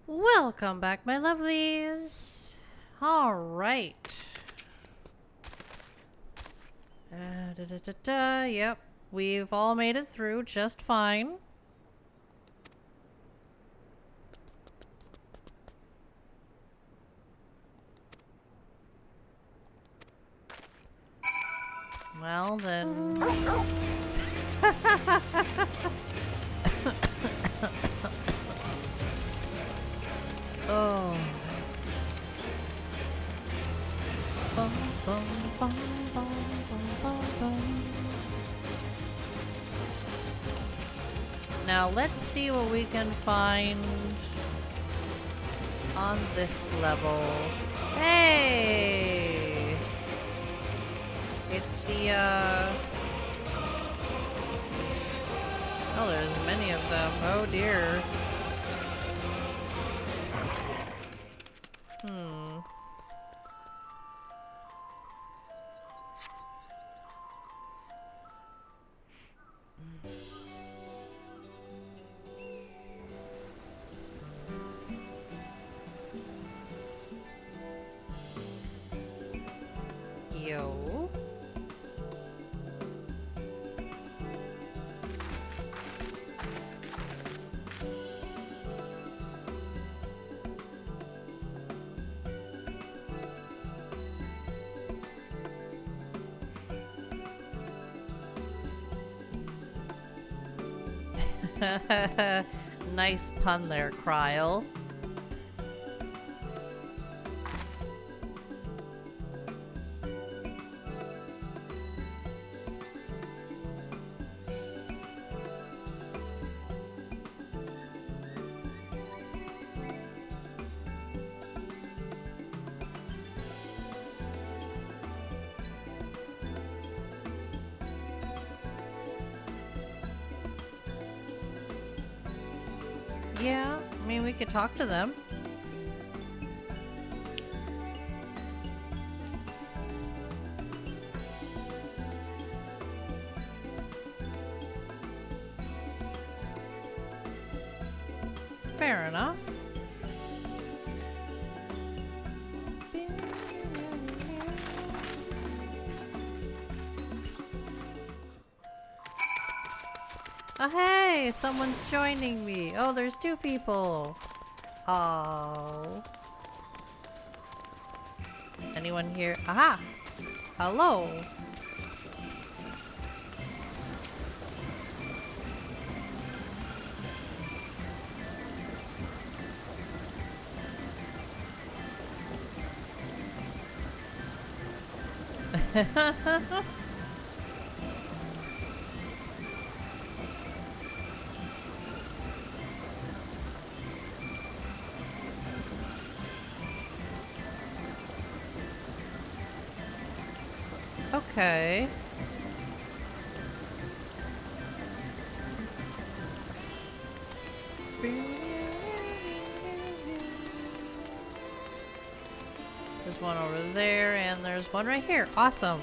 Welcome back, my lovelies. All right. Yep, we've all made it through just fine. Well, then... Oh. Bum, bum, bum, bum, bum, bum. Now let's see what we can find on this level. Hey! It's the, Oh, there's many of them. Oh dear. Yo. Nice pun there, Kryle. Yeah, I mean, we could talk to them. Fair enough. Oh, hey! Someone's joining me! Oh, there's two people! Oh. Anyone here? Aha! Hello! Okay. There's one over there, and there's one right here. Awesome.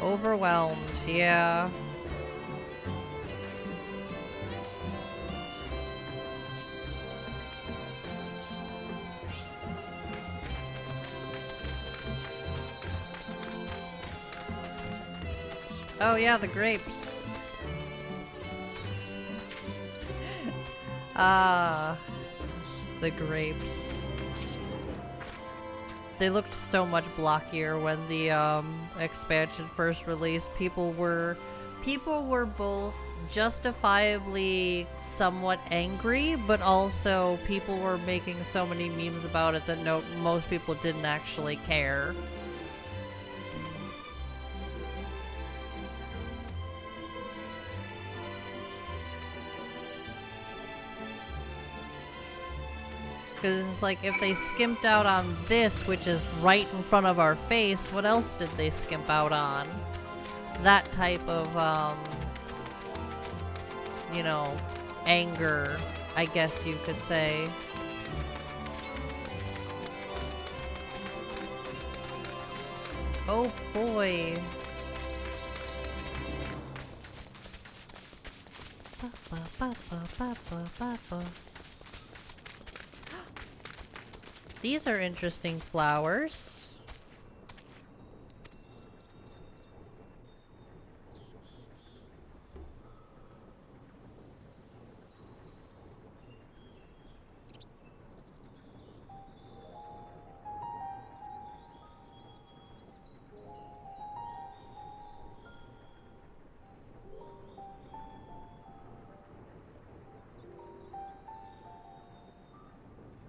Overwhelmed, yeah. Oh yeah, the grapes. Ah, the grapes. They looked so much blockier when the expansion first released. People were both justifiably somewhat angry, but also people were making so many memes about it that most people didn't actually care. Because it's like, if they skimped out on this, which is right in front of our face, what else did they skimp out on? That type of, you know, anger, I guess you could say. Oh boy. These are interesting flowers.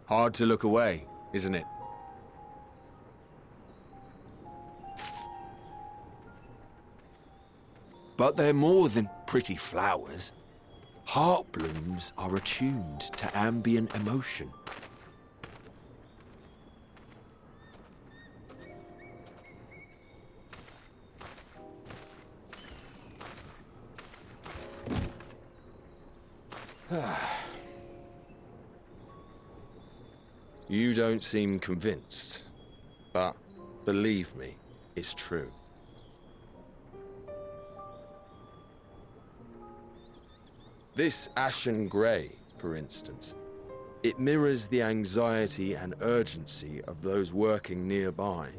Hard to look away, isn't it? But they're more than pretty flowers. Heart blooms are attuned to ambient emotion. You don't seem convinced, but believe me, it's true. This ashen grey, for instance, it mirrors the anxiety and urgency of those working nearby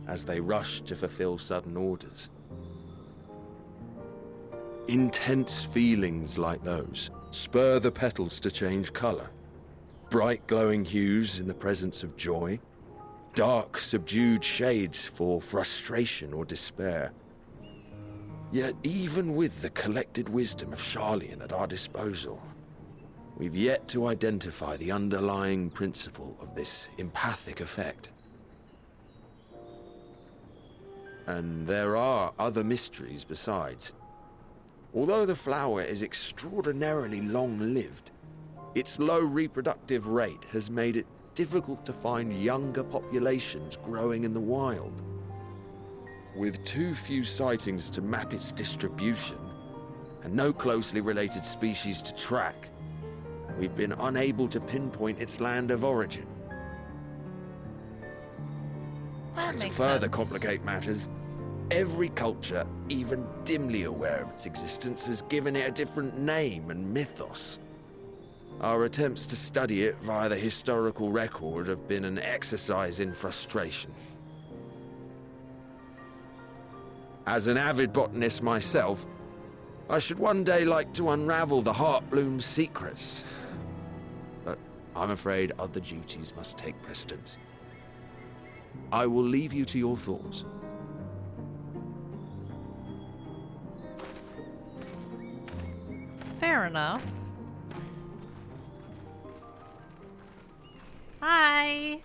as they rush to fulfill sudden orders. Intense feelings like those spur the petals to change colour. Bright glowing hues in the presence of joy, dark subdued shades for frustration or despair. Yet even with the collected wisdom of Charlian at our disposal, we've yet to identify the underlying principle of this empathic effect. And there are other mysteries besides. Although the flower is extraordinarily long-lived, its low reproductive rate has made it difficult to find younger populations growing in the wild. With too few sightings to map its distribution, and no closely related species to track, we've been unable to pinpoint its land of origin. That To makes further sense. complicate matters, every culture, even dimly aware of its existence, has given it a different name and mythos. Our attempts to study it via the historical record have been an exercise in frustration. As an avid botanist myself, I should one day like to unravel the Heartbloom's secrets. But I'm afraid other duties must take precedence. I will leave you to your thoughts. Fair enough. Hi.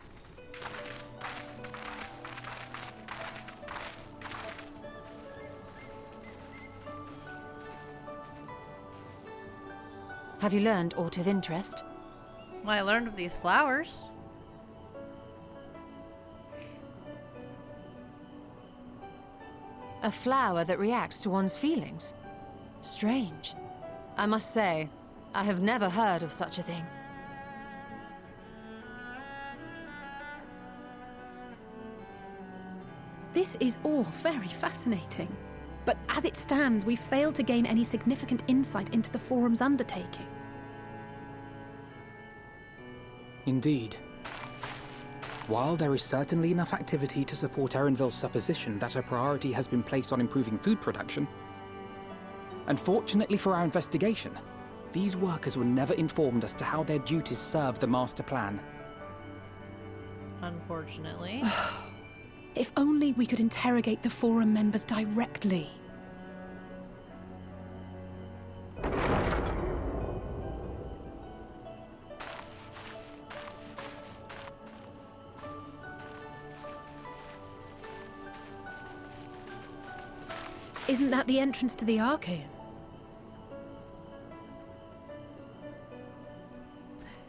Have you learned aught of interest? I learned of these flowers. A flower that reacts to one's feelings? Strange. I must say, I have never heard of such a thing. This is all very fascinating. But as it stands, we've failed to gain any significant insight into the Forum's undertaking. Indeed. While there is certainly enough activity to support Erenville's supposition that a priority has been placed on improving food production, unfortunately for our investigation, these workers were never informed as to how their duties serve the master plan. Unfortunately. If only we could interrogate the Forum members directly. Isn't that the entrance to the Archaean?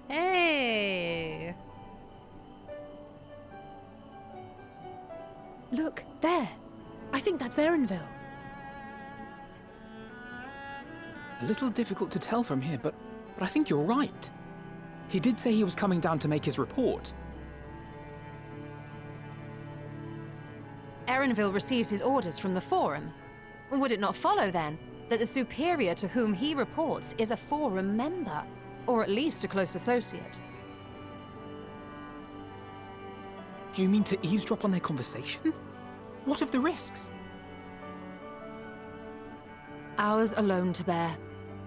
Hey. Look, there. I think that's Erenville. A little difficult to tell from here, but I think you're right. He did say he was coming down to make his report. Erenville receives his orders from the Forum. Would it not follow, then, that the superior to whom he reports is a Forum member, or at least a close associate. You mean to eavesdrop on their conversation? What of the risks? Ours alone to bear.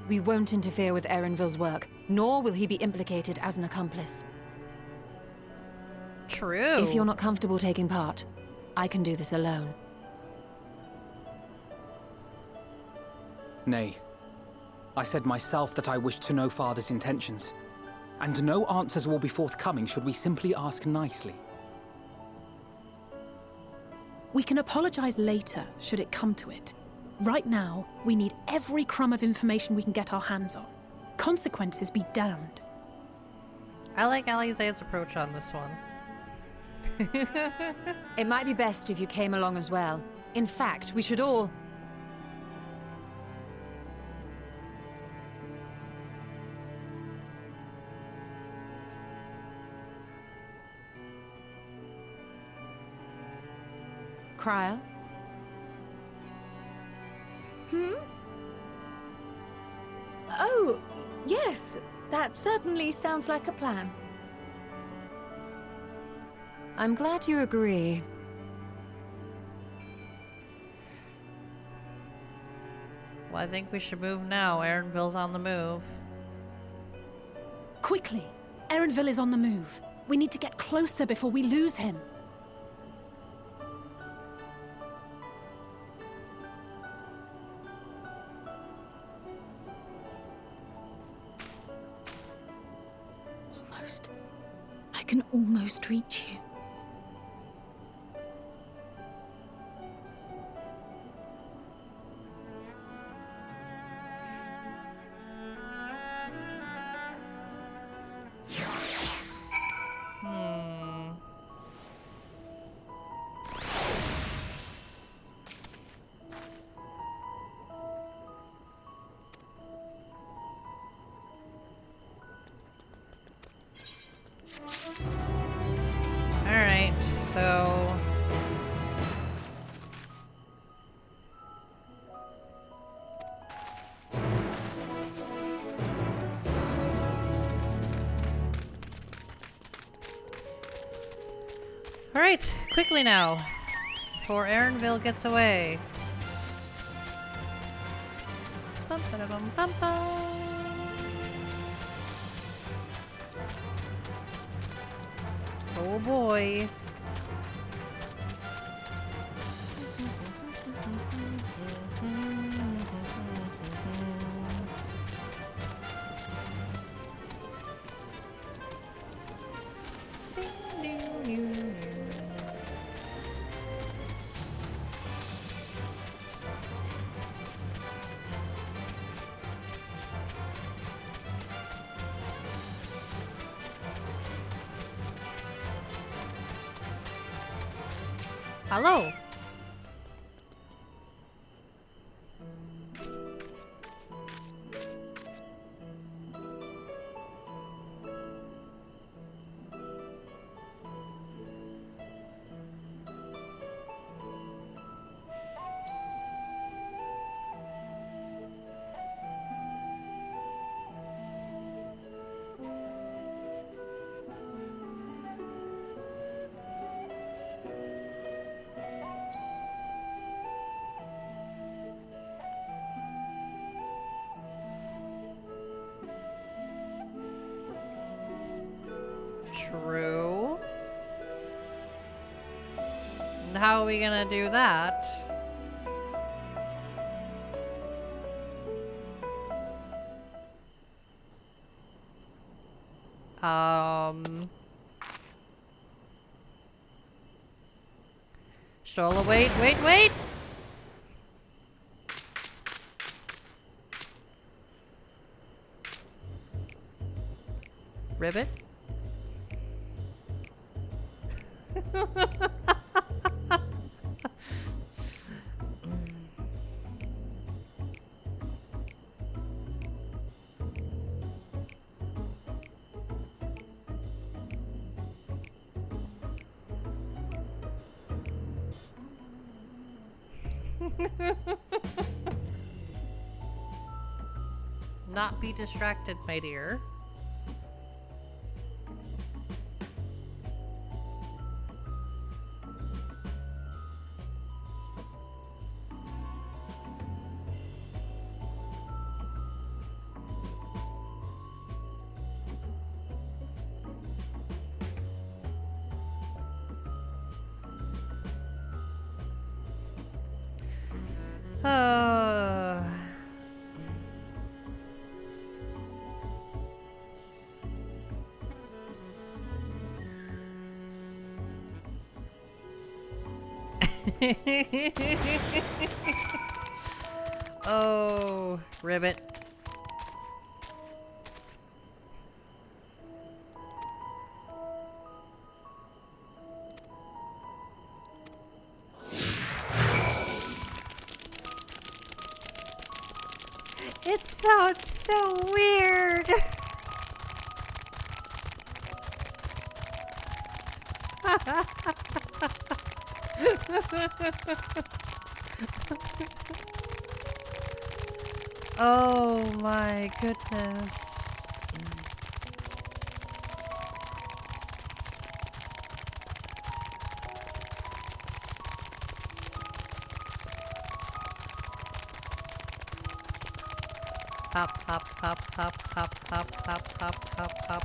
We won't interfere with Erenville's work, nor will he be implicated as an accomplice. True. If you're not comfortable taking part, I can do this alone. Nay. I said myself that I wished to know Father's intentions. And no answers will be forthcoming should we simply ask nicely. We can apologize later, should it come to it. Right now, we need every crumb of information we can get our hands on. Consequences be damned. I like Alize's approach on this one. It might be best if you came along as well. In fact, we should all... Cryo? Oh, yes. That certainly sounds like a plan. I'm glad you agree. Well, I think we should move now. Erenville's on the move. Quickly! Erenville is on the move. We need to get closer before we lose him. Almost. I can almost reach you. Alright, so... Alright, quickly now, before Erenville gets away. Bum, ba-da-bum, bum, bum. Oh boy. Hello. True. And how are we gonna do that? Shola, wait! Ribbit? not be distracted, my dear. Oh. Oh, ribbit. It sounds so weird. Oh my goodness. Hop, hop, hop, hop, hop, hop, hop, hop, hop, hop.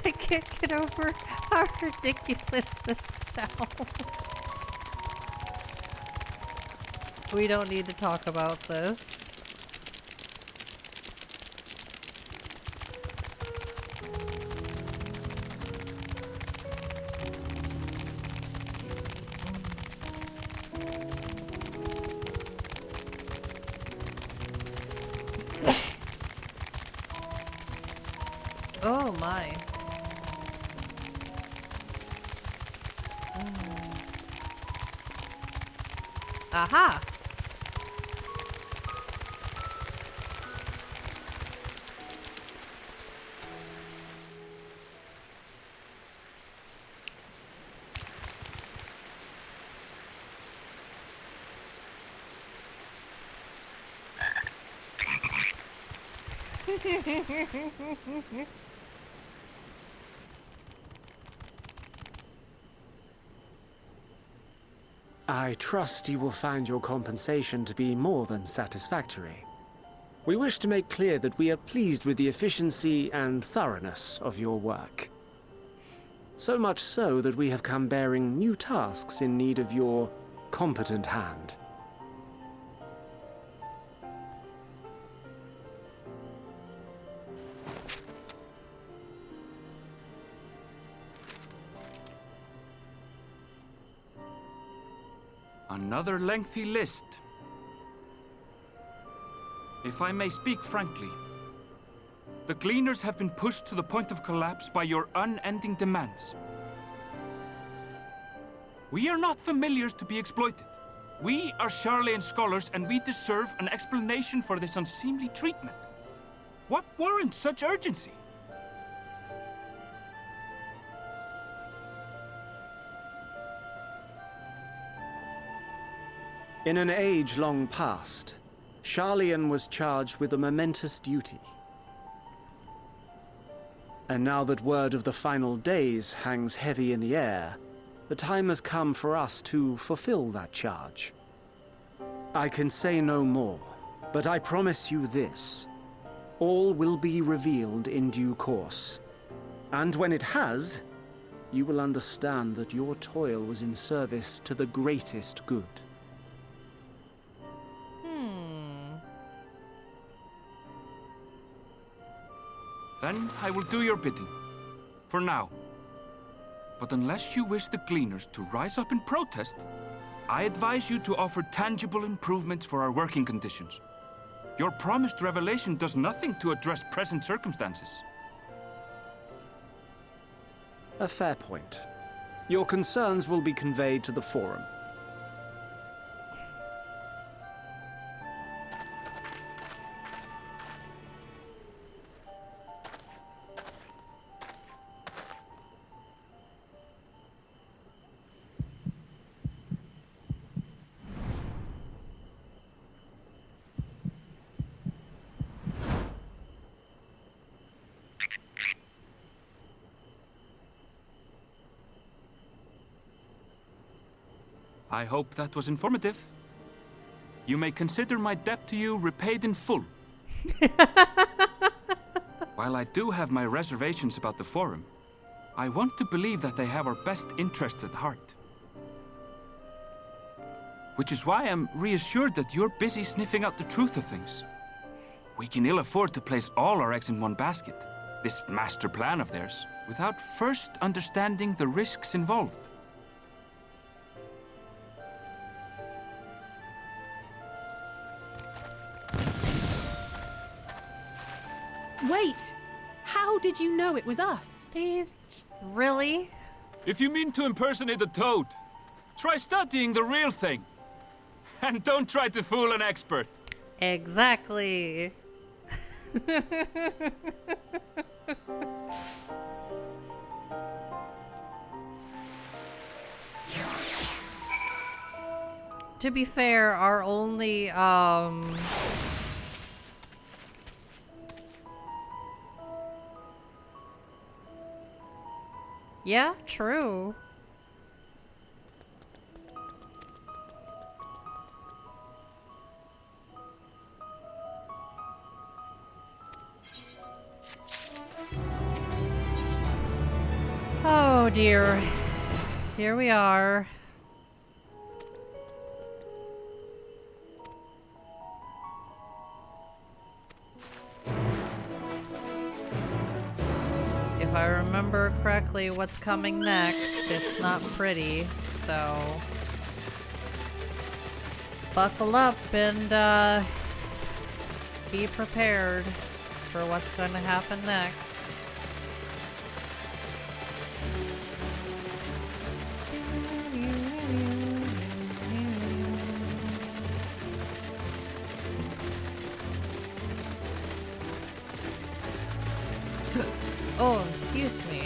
I can't get over how ridiculous this sounds. We don't need to talk about this. Oh my. Aha! I trust you will find your compensation to be more than satisfactory. We wish to make clear that we are pleased with the efficiency and thoroughness of your work. So much so that we have come bearing new tasks in need of your competent hand. Another lengthy list. If I may speak frankly, the Gleaners have been pushed to the point of collapse by your unending demands. We are not familiars to be exploited. We are Sharlayan scholars, and we deserve an explanation for this unseemly treatment. What warrants such urgency? In an age long past, Sharlayan was charged with a momentous duty. And now that word of the final days hangs heavy in the air, the time has come for us to fulfill that charge. I can say no more, but I promise you this. All will be revealed in due course. And when it has, you will understand that your toil was in service to the greatest good. Then I will do your bidding. For now. But unless you wish the Gleaners to rise up in protest, I advise you to offer tangible improvements for our working conditions. Your promised revelation does nothing to address present circumstances. A fair point. Your concerns will be conveyed to the Forum. I hope that was informative. You may consider my debt to you repaid in full. While I do have my reservations about the Forum, I want to believe that they have our best interests at heart. Which is why I'm reassured that you're busy sniffing out the truth of things. We can ill afford to place all our eggs in one basket, this master plan of theirs, without first understanding the risks involved. Wait! How did you know it was us? Really? If you mean to impersonate a toad, try studying the real thing. And don't try to fool an expert. Exactly. To be fair, our only, yeah, true. Oh dear. Here we are. If I remember correctly what's coming next, it's not pretty, so buckle up and be prepared for what's going to happen next. Oh, excuse me.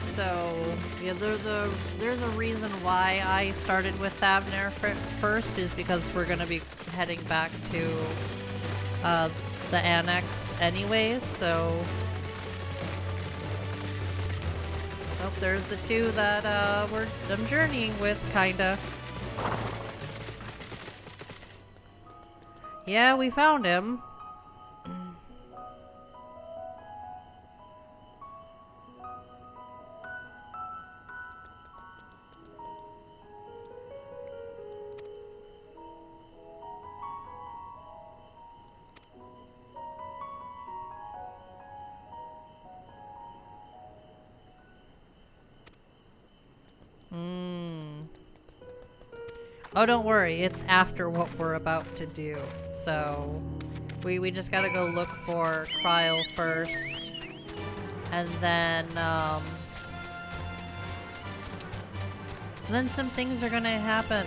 So, yeah, there's a reason why I started with Thavner first, is because we're gonna be heading back to the annex anyways, so... Oh, there's the two that I'm journeying with, kinda. Yeah, we found him. Oh, don't worry, it's after what we're about to do. So, we just gotta go look for Kryl first. And then some things are gonna happen.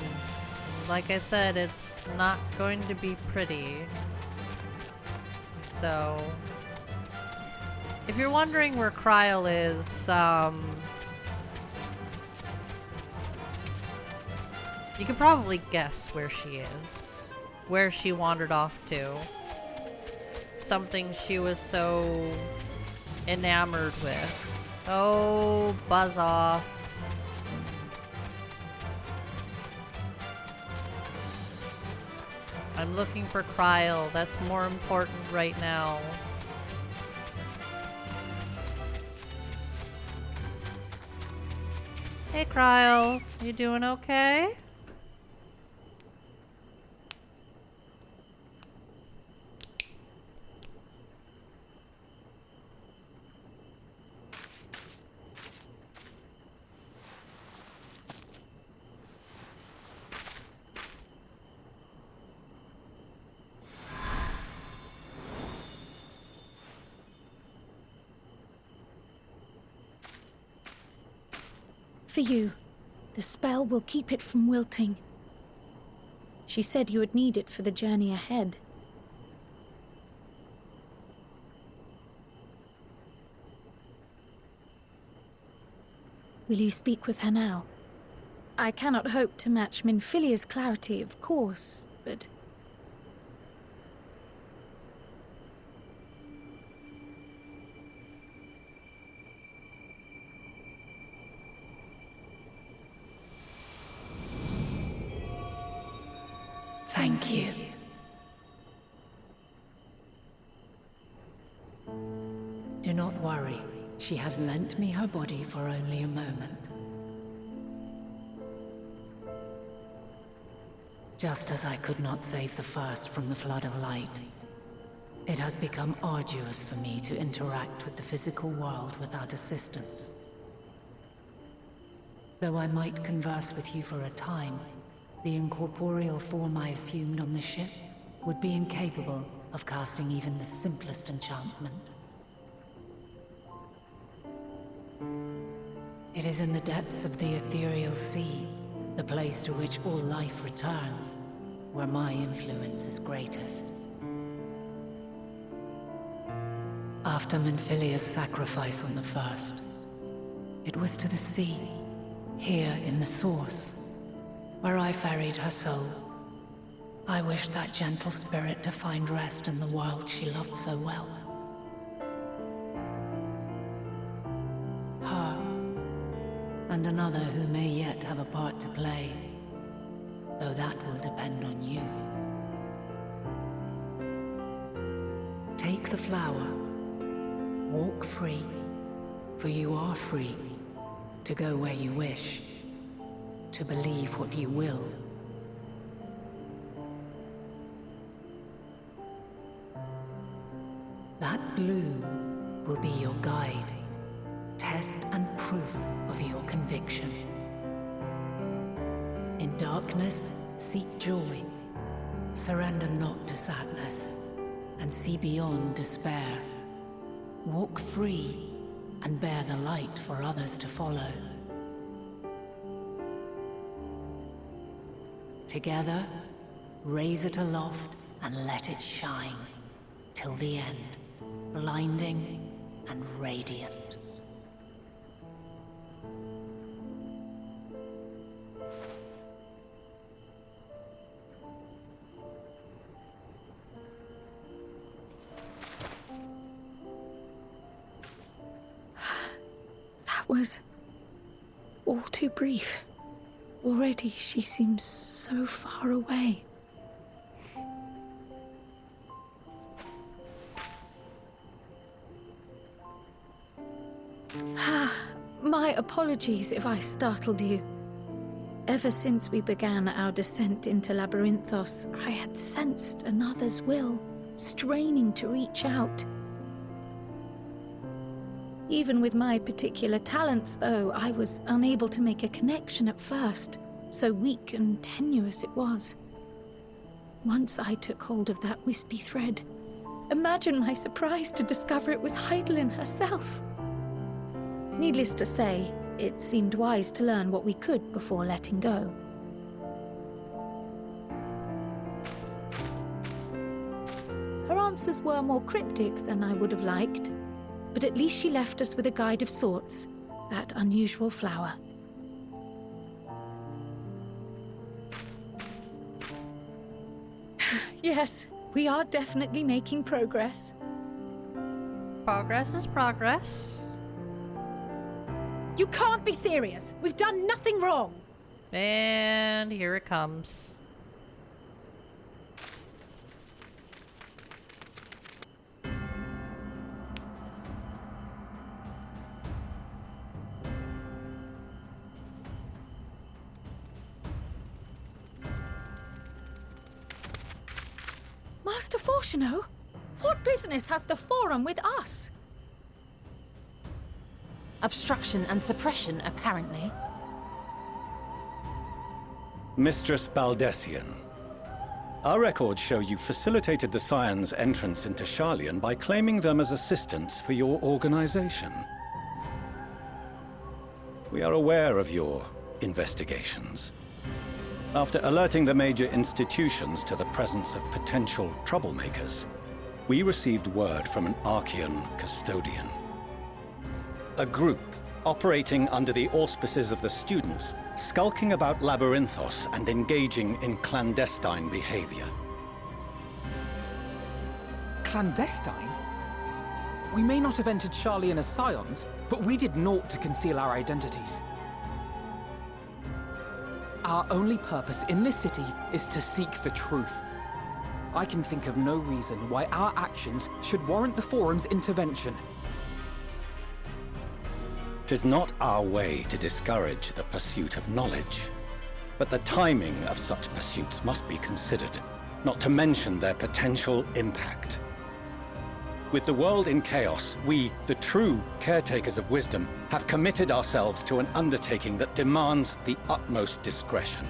Like I said, it's not going to be pretty. So, if you're wondering where Kryl is, you can probably guess where she is. Where she wandered off to. Something she was so enamored with. Oh, buzz off. I'm looking for Kryl. That's more important right now. Hey, Kryl. You doing okay? For you. The spell will keep it from wilting. She said you would need it for the journey ahead. Will you speak with her now? I cannot hope to match Minfilia's clarity, of course, but... Thank you. Do not worry. She has lent me her body for only a moment. Just as I could not save the first from the flood of light, it has become arduous for me to interact with the physical world without assistance. Though I might converse with you for a time, the incorporeal form I assumed on the ship would be incapable of casting even the simplest enchantment. It is in the depths of the ethereal sea, the place to which all life returns, where my influence is greatest. After Menphilia's sacrifice on the first, it was to the sea, here in the source, where I ferried her soul. I wished that gentle spirit to find rest in the world she loved so well. Her, and another who may yet have a part to play, though that will depend on you. Take the flower, walk free, for you are free, to go where you wish, to believe what you will. That glue will be your guide, test and proof of your conviction. In darkness, seek joy. Surrender not to sadness, and see beyond despair. Walk free, and bear the light for others to follow. Together, raise it aloft and let it shine, till the end, blinding and radiant. That was all too brief. Already she seems so far away. My apologies if I startled you. Ever since we began our descent into Labyrinthos, I had sensed another's will, straining to reach out. Even with my particular talents, though, I was unable to make a connection at first, so weak and tenuous it was. Once I took hold of that wispy thread, imagine my surprise to discover it was Heidelin herself. Needless to say, it seemed wise to learn what we could before letting go. Her answers were more cryptic than I would have liked, but at least she left us with a guide of sorts, that unusual flower. Yes, we are definitely making progress. Progress is progress. You can't be serious. We've done nothing wrong. And here it comes. Master Fortuno, what business has the Forum with us? Obstruction and suppression, apparently. Mistress Baldessian, our records show you facilitated the Scions' entrance into Sharlayan by claiming them as assistants for your organization. We are aware of your investigations. After alerting the major institutions to the presence of potential troublemakers, we received word from an Archean custodian. A group operating under the auspices of the students, skulking about Labyrinthos and engaging in clandestine behavior. Clandestine? We may not have entered Sharlayan as Scions, but we did naught to conceal our identities. our only purpose in this city is to seek the truth. I can think of no reason why our actions should warrant the Forum's intervention. 'Tis not our way to discourage the pursuit of knowledge, but the timing of such pursuits must be considered, not to mention their potential impact. With the world in chaos, we, the true caretakers of wisdom, have committed ourselves to an undertaking that demands the utmost discretion.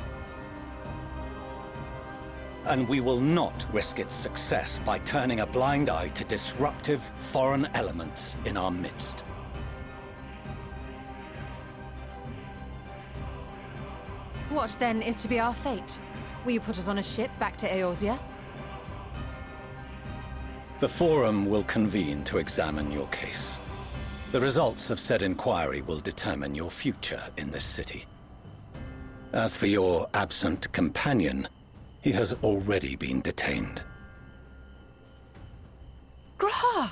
And we will not risk its success by turning a blind eye to disruptive foreign elements in our midst. What, then, is to be our fate? Will you put us on a ship back to Eorzea? The Forum will convene to examine your case. The results of said inquiry will determine your future in this city. As for your absent companion, he has already been detained. Graha!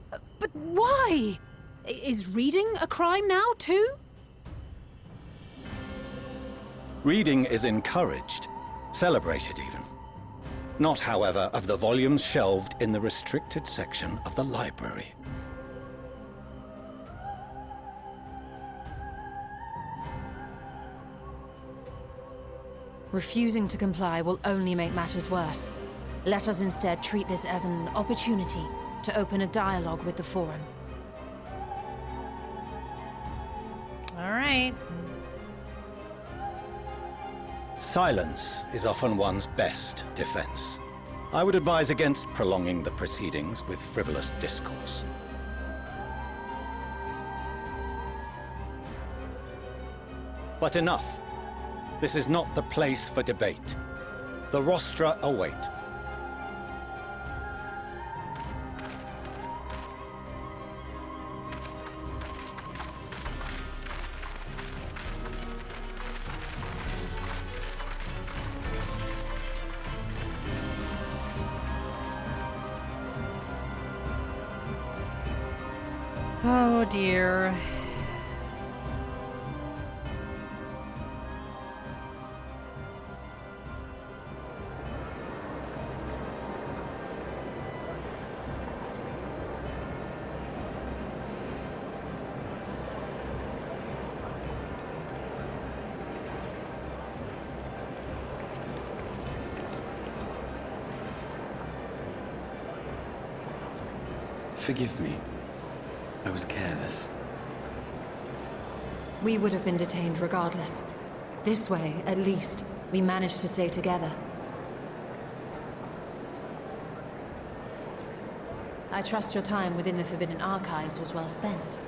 But why? Is reading a crime now, too? Reading is encouraged, celebrated even. Not, however, of the volumes shelved in the restricted section of the library. Refusing to comply will only make matters worse. Let us instead treat this as an opportunity to open a dialogue with the Forum. All right. Silence is often one's best defense. I would advise against prolonging the proceedings with frivolous discourse. But enough. This is not the place for debate. The rostra await. Oh dear. Forgive me. I was careless. We would have been detained regardless. This way, at least, we managed to stay together. I trust your time within the Forbidden Archives was well spent.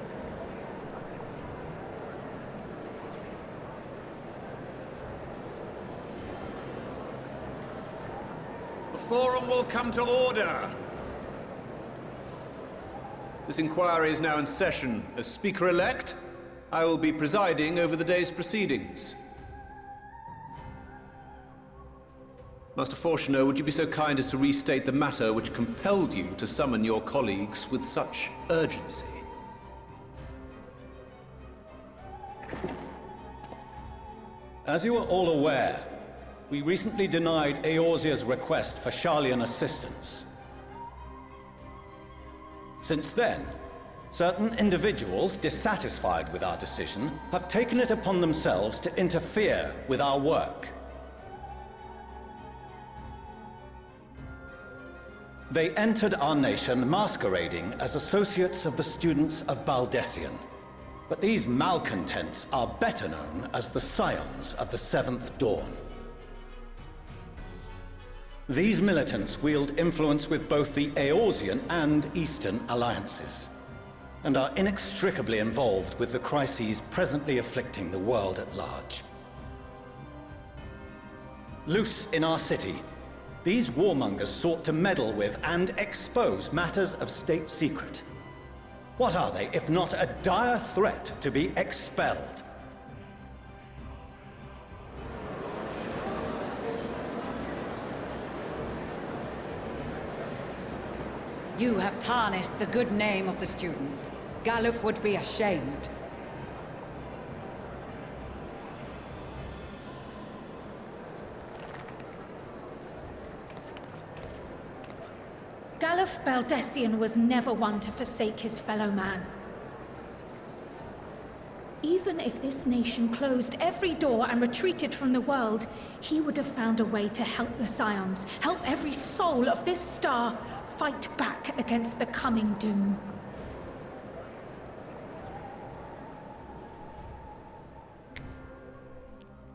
The Forum will come to order! This inquiry is now in session. As Speaker-elect, I will be presiding over the day's proceedings. Master Fortuner, would you be so kind as to restate the matter which compelled you to summon your colleagues with such urgency? As you are all aware, we recently denied Eorzea's request for Sharlayan assistance. Since then, certain individuals dissatisfied with our decision have taken it upon themselves to interfere with our work. They entered our nation masquerading as associates of the students of Baldessian. But these malcontents are better known as the Scions of the Seventh Dawn. These militants wield influence with both the Eorzean and Eastern alliances, and are inextricably involved with the crises presently afflicting the world at large. Loose in our city, these warmongers sought to meddle with and expose matters of state secret. What are they, if not a dire threat to be expelled? You have tarnished the good name of the students. Galuf would be ashamed. Serf Baldessian was never one to forsake his fellow man. Even if this nation closed every door and retreated from the world, he would have found a way to help the Scions, help every soul of this star fight back against the coming doom.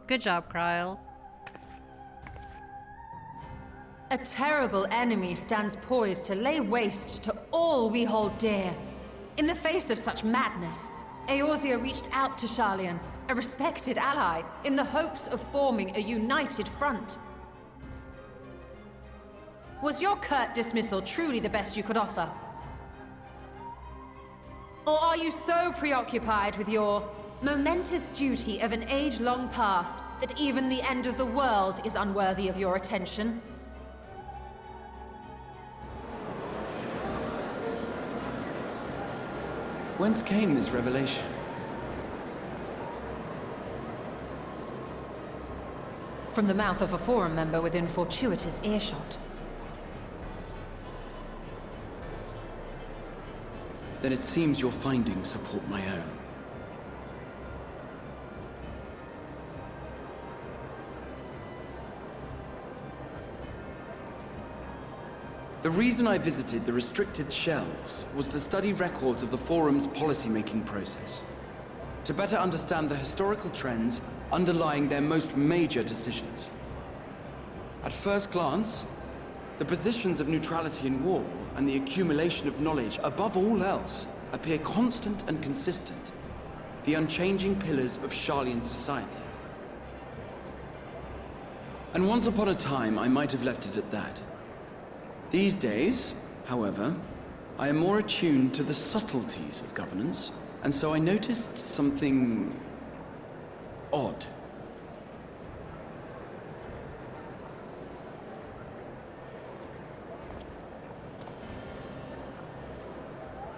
Good job, Kryle. A terrible enemy stands poised to lay waste to all we hold dear. In the face of such madness, Eorzea reached out to Sharlayan, a respected ally, in the hopes of forming a united front. Was your curt dismissal truly the best you could offer? Or are you so preoccupied with your momentous duty of an age long past that even the end of the world is unworthy of your attention? Whence came this revelation? From the mouth of a Forum member within fortuitous earshot. Then it seems your findings support my own. The reason I visited the restricted shelves was to study records of the Forum's policymaking process, to better understand the historical trends underlying their most major decisions. At first glance, the positions of neutrality in war and the accumulation of knowledge above all else appear constant and consistent, the unchanging pillars of Sharlayan society. And once upon a time, I might have left it at that. These days, however, I am more attuned to the subtleties of governance, and so I noticed something odd.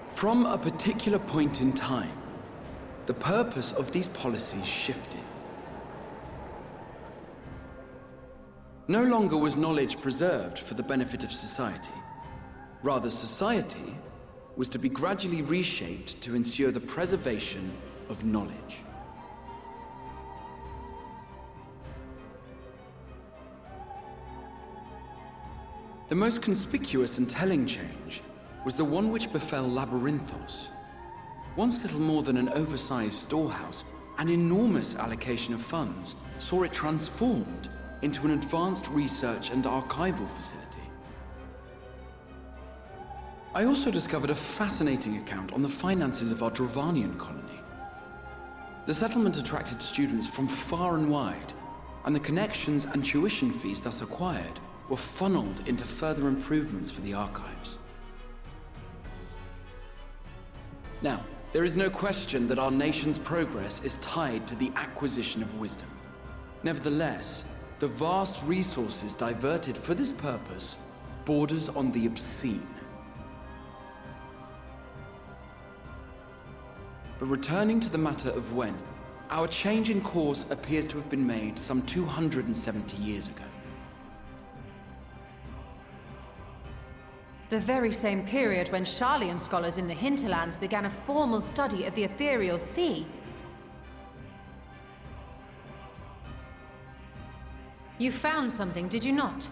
From a particular point in time, the purpose of these policies shifted. No longer was knowledge preserved for the benefit of society. Rather, society was to be gradually reshaped to ensure the preservation of knowledge. The most conspicuous and telling change was the one which befell Labyrinthos. Once little more than an oversized storehouse, an enormous allocation of funds saw it transformed into an advanced research and archival facility. I also discovered a fascinating account on the finances of our Dravanian colony. The settlement attracted students from far and wide, and the connections and tuition fees thus acquired were funneled into further improvements for the archives. Now, there is no question that our nation's progress is tied to the acquisition of wisdom. Nevertheless, the vast resources diverted for this purpose borders on the obscene. But returning to the matter of when, our change in course appears to have been made some 270 years ago. The very same period when Sharlayan scholars in the hinterlands began a formal study of the ethereal sea. You found something, did you not?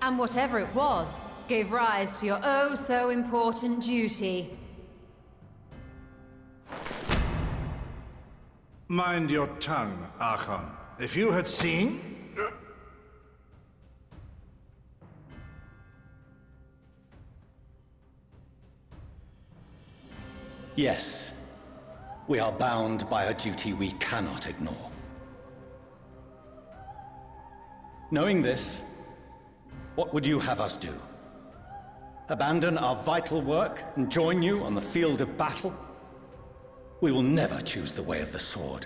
And whatever it was, gave rise to your oh-so-important duty. Mind your tongue, Archon. If you had seen... Yes. We are bound by a duty we cannot ignore. Knowing this, what would you have us do? Abandon our vital work and join you on the field of battle? We will never choose the way of the sword.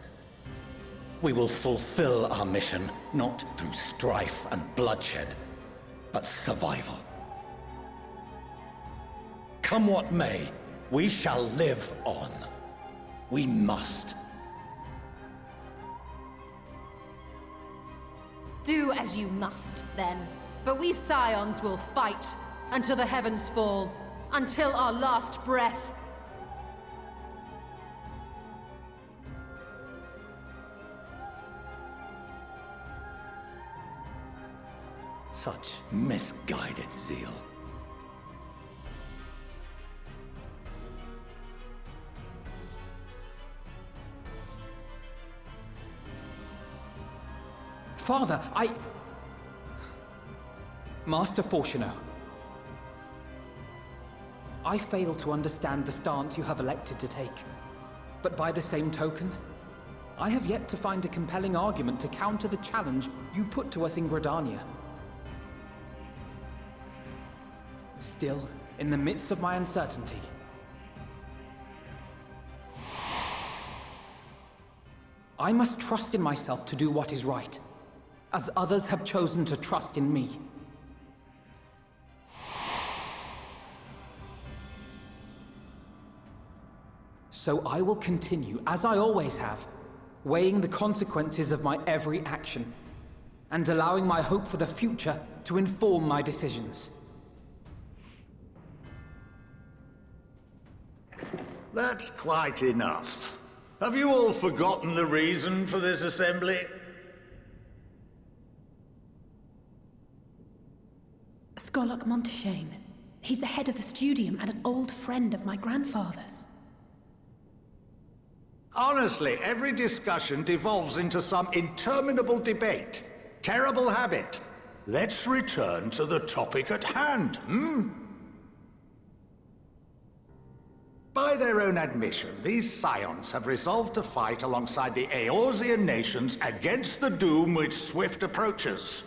We will fulfill our mission, not through strife and bloodshed, but survival. Come what may, we shall live on. We must. Do as you must, then. But we Scions will fight. until the heavens fall, until our last breath. Such misguided zeal. Father, Master Fortuno, I fail to understand the stance you have elected to take. But by the same token, I have yet to find a compelling argument to counter the challenge you put to us in Gridania. Still, in the midst of my uncertainty, I must trust in myself to do what is right, as others have chosen to trust in me. So I will continue, as I always have, weighing the consequences of my every action, and allowing my hope for the future to inform my decisions. That's quite enough. Have you all forgotten the reason for this assembly? Skolok Monteshane. He's the head of the studium and an old friend of my grandfather's. Honestly, every discussion devolves into some interminable debate. Terrible habit. Let's return to the topic at hand, By their own admission, these scions have resolved to fight alongside the Eorzean nations against the doom which swift approaches.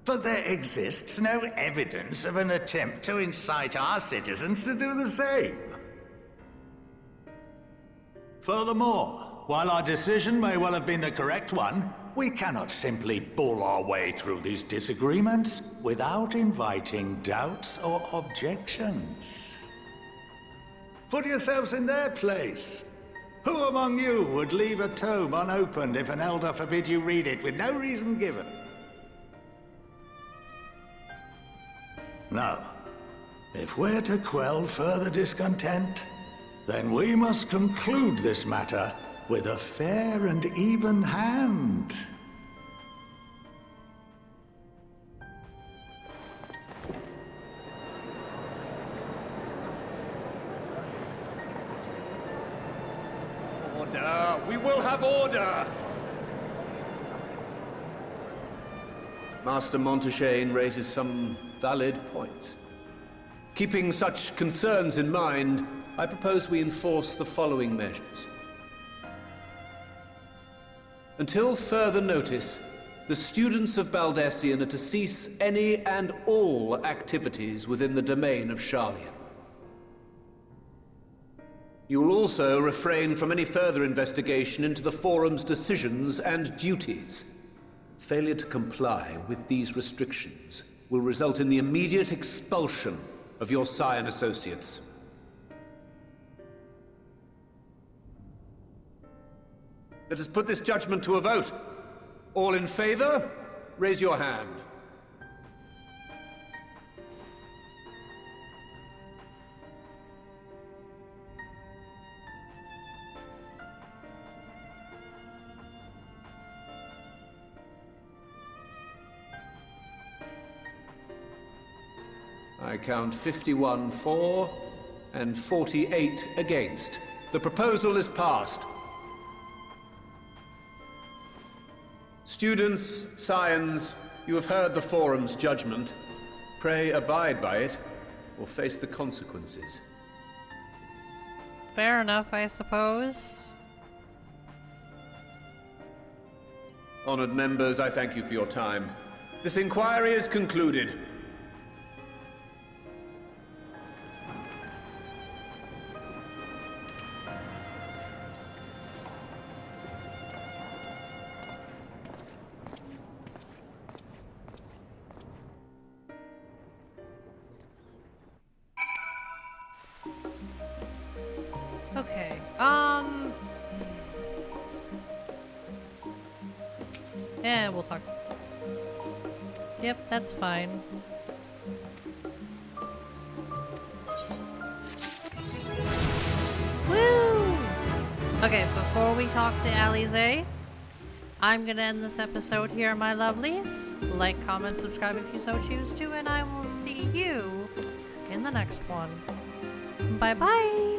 But there exists no evidence of an attempt to incite our citizens to do the same. Furthermore, while our decision may well have been the correct one, we cannot simply bull our way through these disagreements without inviting doubts or objections. Put yourselves in their place. Who among you would leave a tome unopened if an elder forbid you read it with no reason given? No. If we're to quell further discontent, then we must conclude this matter with a fair and even hand. Order! We will have order! Master Monteshane raises some valid points. Keeping such concerns in mind, I propose we enforce the following measures. Until further notice, the students of Baldesion are to cease any and all activities within the domain of Sharlayan. You will also refrain from any further investigation into the Forum's decisions and duties. Failure to comply with these restrictions will result in the immediate expulsion of your Scion associates. Let us put this judgment to a vote. All in favor, raise your hand. I count 51 for and 48 against. The proposal is passed. Students, Scions, you have heard the Forum's judgment. Pray abide by it, or face the consequences. Fair enough, I suppose. Honored members, I thank you for your time. This inquiry is concluded. Okay, yeah, we'll talk. Yep, that's fine. Woo! Okay, before we talk to Alize, I'm gonna end this episode here, my lovelies. Like, comment, subscribe if you so choose to, and I will see you in the next one. Bye-bye!